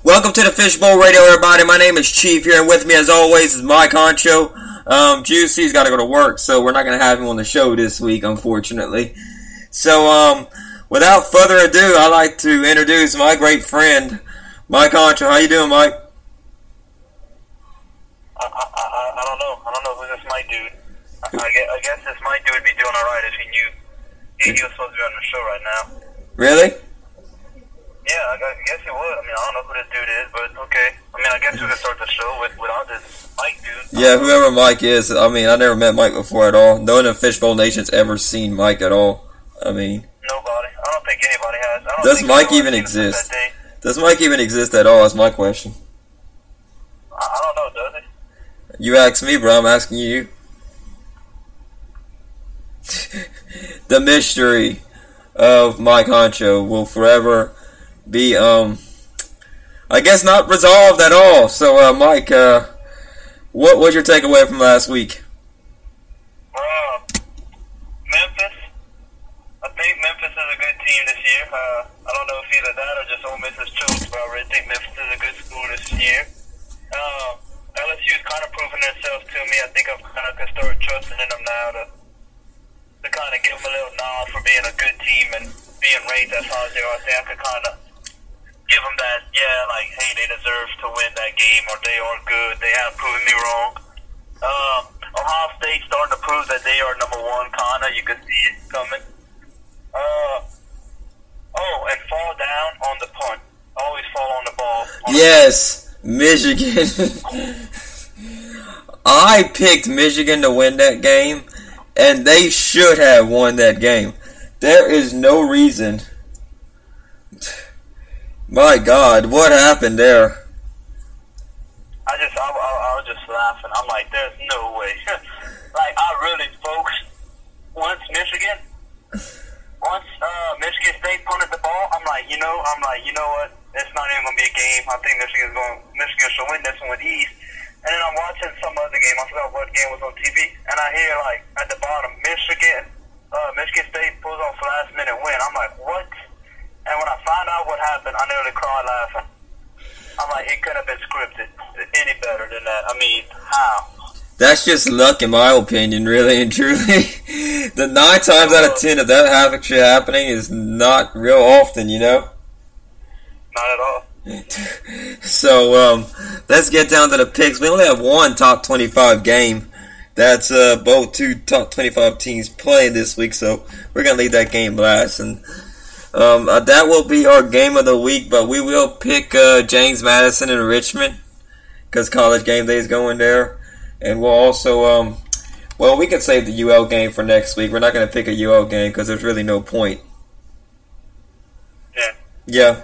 Welcome to the Fishbowl Radio, everybody. My name is Chief here, and with me, as always, is Mike Honcho. Juicy's got to go to work, so we're not going to have him on the show this week, unfortunately. So, without further ado, I'd like to introduce my great friend, Mike Honcho. How you doing, Mike? I don't know. I don't know who this Mike dude. I guess this Mike dude would be doing all right if he knew he was supposed to be on the show right now. Really? Yeah, I guess he would. I mean, I don't know who this dude is, but okay. I mean, I guess we could start the show without this Mike dude. Yeah, whoever Mike is. I mean, I never met Mike before at all. No one in Fishbowl Nation's ever seen Mike at all. I mean... Nobody. I don't think anybody has. Does Mike even exist? Does Mike even exist at all? That's my question. I don't know, does it? You ask me, bro. I'm asking you. The mystery of Mike Honcho will forever be, I guess not resolved at all. So, Mike, what was your takeaway from last week? Memphis. I think Memphis is a good team this year. I don't know if either that or just Ole Miss has choked, but I really think Memphis is a good school this year. LSU is kind of proving themselves to me. I think I kind of can start trusting in them now to kind of give them a little nod for being a good team and being ranked as high as they are. I think I could kind of give them that, hey, they deserve to win that game, or they are good. They have proven me wrong. Ohio State starting to prove that they are number one, kind of. You can see it coming. And fall down on the punt. Always fall on the ball. Yes, Michigan. I picked Michigan to win that game, and they should have won that game. There is no reason. My God, what happened there? I was just laughing. I'm like, there's no way. Folks, once Michigan State punted the ball, I'm like, you know what? It's not even gonna be a game. I think Michigan should win this one with ease. And then I'm watching some other game. I forgot what game was on TV, and I hear at the bottom, Michigan State pulls off last minute win. I'm like, what? And when I find out what happened, I nearly cried laughing. I'm like, it could have been scripted any better than that. I mean, how? That's just luck, in my opinion, really and truly. The 9 times out of 10 of that actually happening is not real often, you know? Not at all. So, let's get down to the picks. We only have one top 25 game. That's both two top 25 teams playing this week, so we're going to leave that game last. And that will be our game of the week, but we will pick James Madison and Richmond because College Game Day is going there. And we'll also, we can save the UL game for next week. We're not going to pick a UL game because there's really no point. Yeah.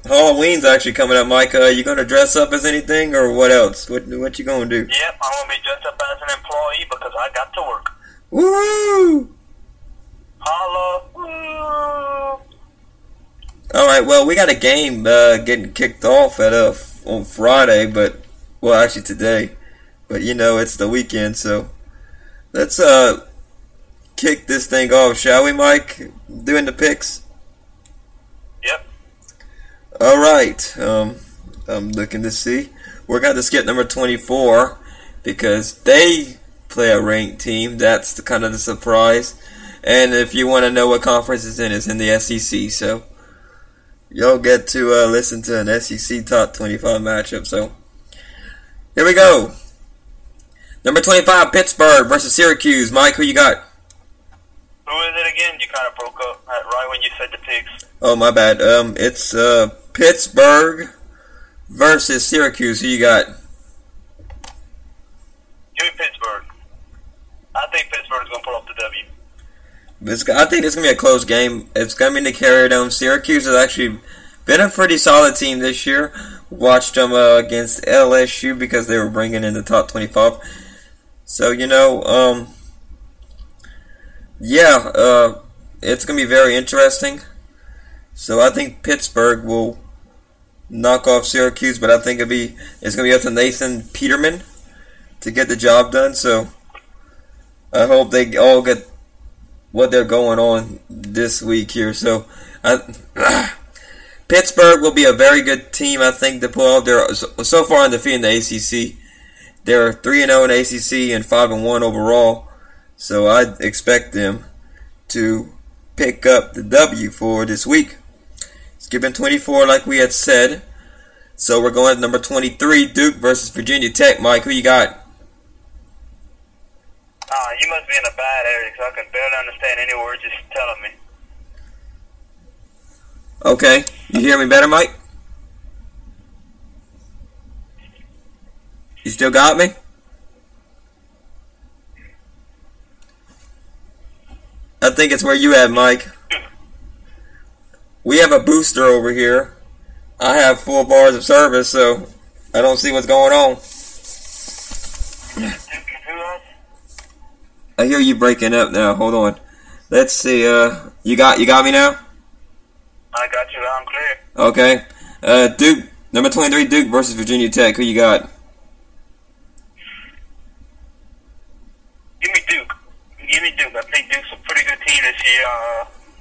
Halloween's actually coming up, Mike. You going to dress up as anything or what else? What you going to do? Yep, I'm going to be dressed up as an employee because I got to work. Woo! Holla! Woo! All right, well, we got a game getting kicked off on Friday, actually today. But, it's the weekend, so let's kick this thing off, shall we, Mike? Doing the picks? Yep. All right. I'm looking to see. We're going to skip number 24 because they play a ranked team. That's the surprise. And if you want to know what conference it's in the SEC. So you'll get to listen to an SEC top 25 matchup. So here we go. Number 25, Pittsburgh versus Syracuse. Mike, who you got? Who is it again? You kind of broke up right when you said the picks. Oh, my bad. It's Pittsburgh versus Syracuse. Who you got? Give me Pittsburgh. I think Pittsburgh's going to pull off the W. I think it's going to be a close game. It's going to be in the Carrier Dome. Syracuse has actually been a pretty solid team this year. Watched them against LSU because they were bringing in the top 25. So, it's going to be very interesting. So I think Pittsburgh will knock off Syracuse, but I think it's going to be up to Nathan Peterman to get the job done. So I hope they all get what they're going on this week here. So Pittsburgh will be a very good team, I think, to pull off. They're so far undefeated in the ACC. They're 3-0 in the ACC and 5-1 overall. So I expect them to pick up the W for this week. Skipping 24 like we had said. So we're going to number 23, Duke versus Virginia Tech. Mike, who you got? You must be in a bad area because I can barely understand any words you're telling me. Okay. You hear me better, Mike? You still got me? I think it's where you at, Mike. We have a booster over here. I have full bars of service, so I don't see what's going on. I hear you breaking up now. Hold on. Let's see. You got me now? I got you loud and clear. Okay. Duke, number 23, Duke versus Virginia Tech. Who you got? Give me Duke. I think Duke's a pretty good team this year.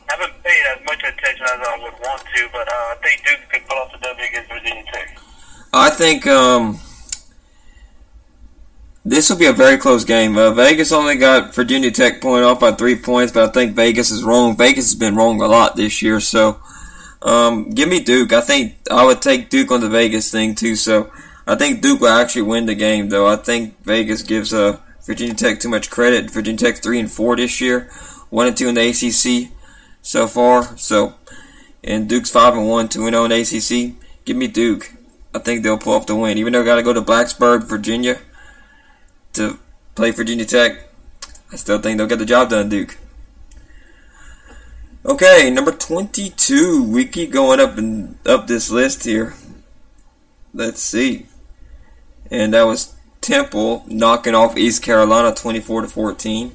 Haven't paid as much attention as I would want to, but I think Duke could pull off the W against Virginia Tech. I think this will be a very close game. Vegas only got Virginia Tech pulling off by 3 points, but I think Vegas is wrong. Vegas has been wrong a lot this year, so give me Duke. I think I would take Duke on the Vegas thing too, so I think Duke will actually win the game, though. I think Vegas gives Virginia Tech too much credit. Virginia Tech 3-4 this year, 1-2 in the ACC so far. So, and Duke's 5-1, 2-0 in the ACC. Give me Duke. I think they'll pull off the win, even though I got to go to Blacksburg, Virginia, to play Virginia Tech. I still think they'll get the job done, Duke. Okay, number 22. We keep going up this list here. Let's see. And that was Temple knocking off East Carolina 24-14.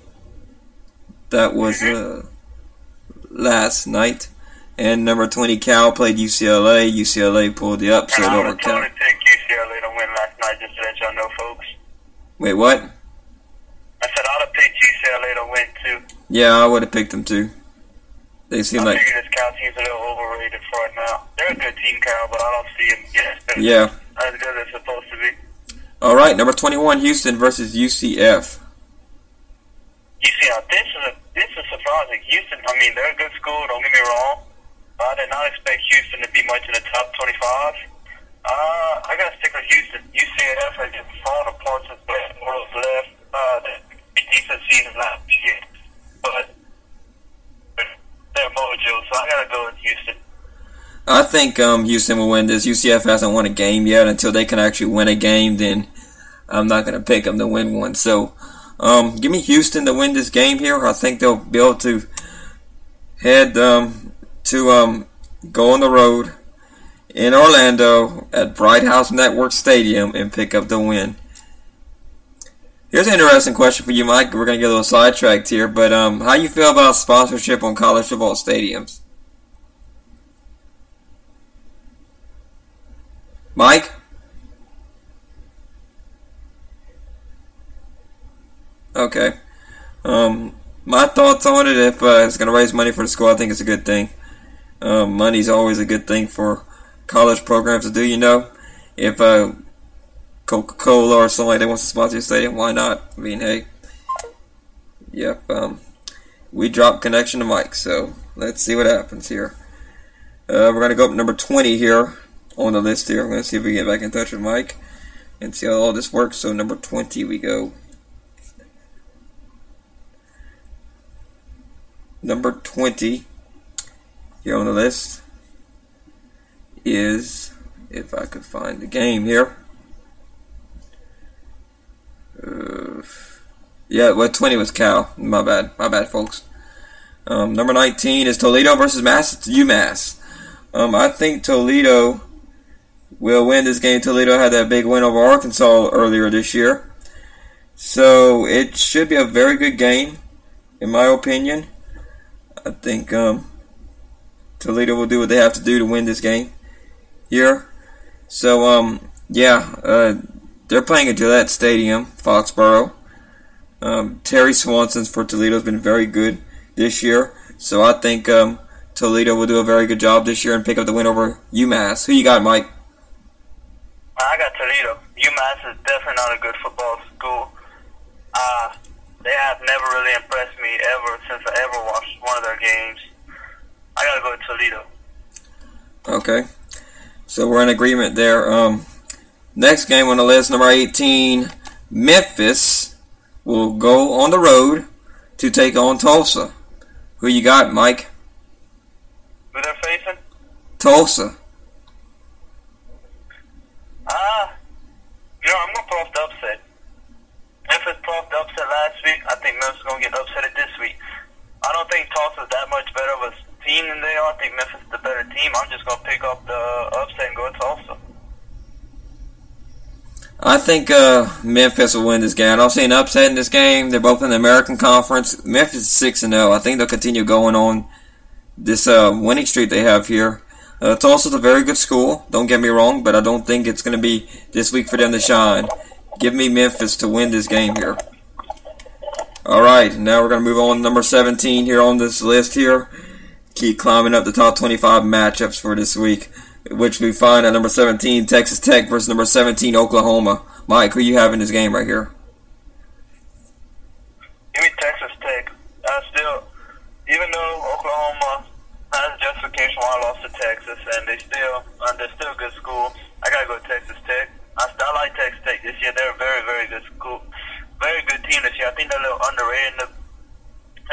That was last night. And number 20, Cal played UCLA. UCLA pulled the upset over Cal. I would have picked UCLA to win last night, just to let y'all know, folks. Wait, what? I said I would have picked UCLA to win too. Yeah, I would have picked them too. They seem like. I figure this Cal team's a little overrated for it now. They're a good team, Cal, but I don't see them yet. As good as they're supposed to be. All right, number 21, Houston versus UCF. UCF, this is surprising. Houston, I mean, they're a good school. Don't get me wrong. I did not expect Houston to be much in the top 25. I gotta stick with Houston. UCF has just fallen apart since Black Mortals left. The decent season last year, but they're mojo, so I gotta go with Houston. I think Houston will win this. UCF hasn't won a game yet. Until they can actually win a game, then I'm not gonna pick them to win one. So, give me Houston to win this game here. I think they'll be able to head to go on the road in Orlando at Bright House Network Stadium and pick up the win. Here's an interesting question for you, Mike. We're going to get a little sidetracked here, but how you feel about sponsorship on college football stadiums? Mike? Okay. My thoughts on it, if it's going to raise money for the school, I think it's a good thing. Money's always a good thing for college programs to do, you know. If Coca-Cola or something like that wants to sponsor your stadium, why not? I mean, hey. Yep, we dropped connection to Mike, so let's see what happens here. We're going to go up to number 20 here on the list here. I'm going to see if we get back in touch with Mike and see how all this works. So number 20 we go. Number 20 here on the list is, if I could find the game here. Yeah, well, 20 was Cal. My bad, folks. Number 19 is Toledo versus UMass. I think Toledo will win this game. Toledo had that big win over Arkansas earlier this year. So it should be a very good game, in my opinion. I think Toledo will do what they have to do to win this game here. So, they're playing at Gillette Stadium, Foxborough. Terry Swanson's for Toledo has been very good this year. So I think Toledo will do a very good job this year and pick up the win over UMass. Who you got, Mike? I got Toledo. UMass is definitely not a good football school. They have never really impressed me ever since I ever watched one of their games. I gotta go with Toledo. Okay. So we're in agreement there. Next game on the list, number 18, Memphis will go on the road to take on Tulsa. Who you got, Mike? Who they're facing? Tulsa. I'm going to pull off the upset. Memphis pulled off the upset last week. I think Memphis is going to get upset this week. I don't think Tulsa's that much better of a team than they are. I think Memphis is the better team. I'm just going to pick up the upset and go with Tulsa. I think Memphis will win this game. I don't see an upset in this game. They're both in the American Conference. Memphis is 6-0. I think they'll continue going on this winning streak they have here. Tulsa's a very good school. Don't get me wrong, but I don't think it's going to be this week for them to shine. Give me Memphis to win this game here. All right, now we're going to move on to number 17 here on this list here. Keep climbing up the top 25 matchups for this week, which we find at number 17, Texas Tech versus number 17, Oklahoma. Mike, who you have in this game right here? Give me Texas Tech. Even though Oklahoma has a justification why I lost to Texas, and they're still a good school, I gotta go with Texas Tech. I like Texas Tech this year. They're a very, very good school, very good team this year. I think they're a little underrated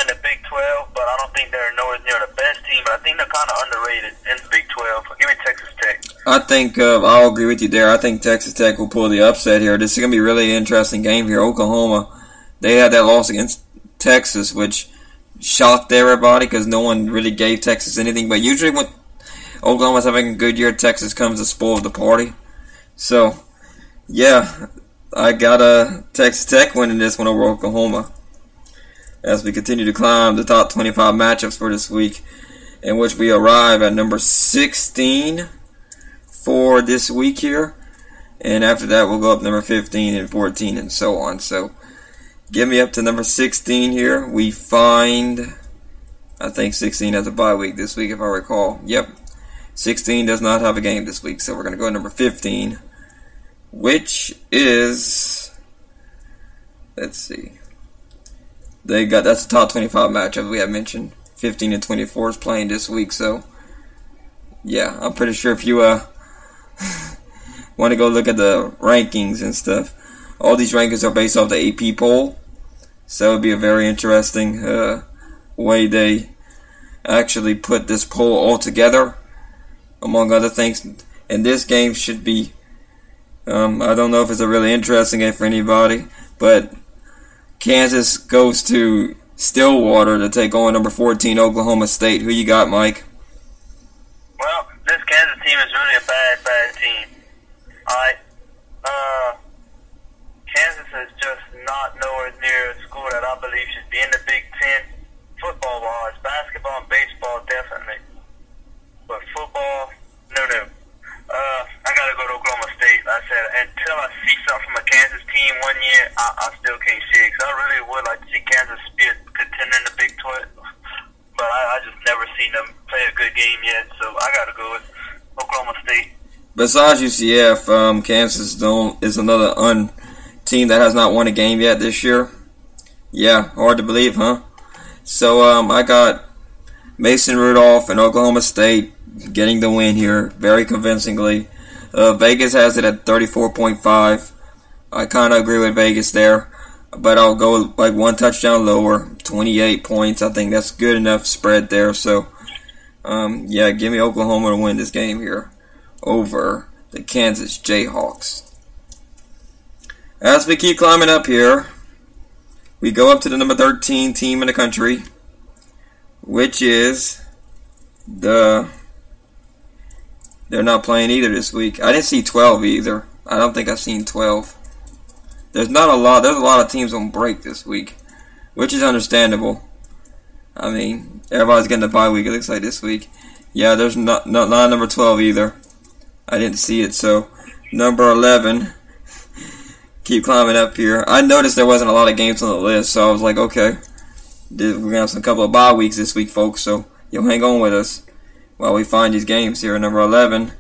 in the Big 12, but I don't think they're nowhere near the best team. But I think they're kind of underrated in the Big 12. Give me Texas Tech. I think I'll agree with you there. I think Texas Tech will pull the upset here. This is going to be a really interesting game here. Oklahoma, they had that loss against Texas, which shocked everybody because no one really gave Texas anything. But usually when Oklahoma's having a good year, Texas comes to spoil the party. So, yeah, I got Texas Tech winning this one over Oklahoma as we continue to climb the top 25 matchups for this week, in which we arrive at number 16 for this week here. And after that, we'll go up number 15 and 14 and so on. So, get me up to number 16 here. We find, I think 16 has a bye week this week if I recall. Yep, 16 does not have a game this week. So, we're going to go to number 15, which is, let's see. That's the top 25 matchup we have mentioned. 15 and 24 is playing this week, so yeah, I'm pretty sure if you want to go look at the rankings and stuff, all these rankings are based off the AP poll, so it'd be a very interesting way they actually put this poll all together, among other things. And this game should be, I don't know if it's a really interesting game for anybody, but Kansas goes to Stillwater to take on number 14 Oklahoma State. Who you got, Mike? Well, this Kansas team is really a bad team. Alright. Kansas is just not nowhere near a school that I believe should be in the Big Ten football-wise. Basketball and baseball, definitely. But football, no. I gotta go to Oklahoma State. I said, until I see something from a Kansas team one year, I still can't see it. Because I really would like to see Kansas be a contender in the Big 12. But I just never seen them play a good game yet. So I gotta go with Oklahoma State. Besides UCF, Kansas is another team that has not won a game yet this year. Yeah, hard to believe, huh? So I got Mason Rudolph and Oklahoma State getting the win here very convincingly. Vegas has it at 34.5. I kind of agree with Vegas there, but I'll go like one touchdown lower, 28 points. I think that's good enough spread there. So, yeah, give me Oklahoma to win this game here over the Kansas Jayhawks. As we keep climbing up here, we go up to the number 13 team in the country, which is they're not playing either this week. I didn't see 12 either. I don't think I've seen 12. There's a lot of teams on break this week, which is understandable. I mean, everybody's getting a bye week, it looks like, this week. Yeah, there's not number 12 either. I didn't see it, so number 11. Keep climbing up here. I noticed there wasn't a lot of games on the list, so I was like, okay, we're going to have a couple of bye weeks this week, folks, so You'll hang on with us while we find these games here. Number 11.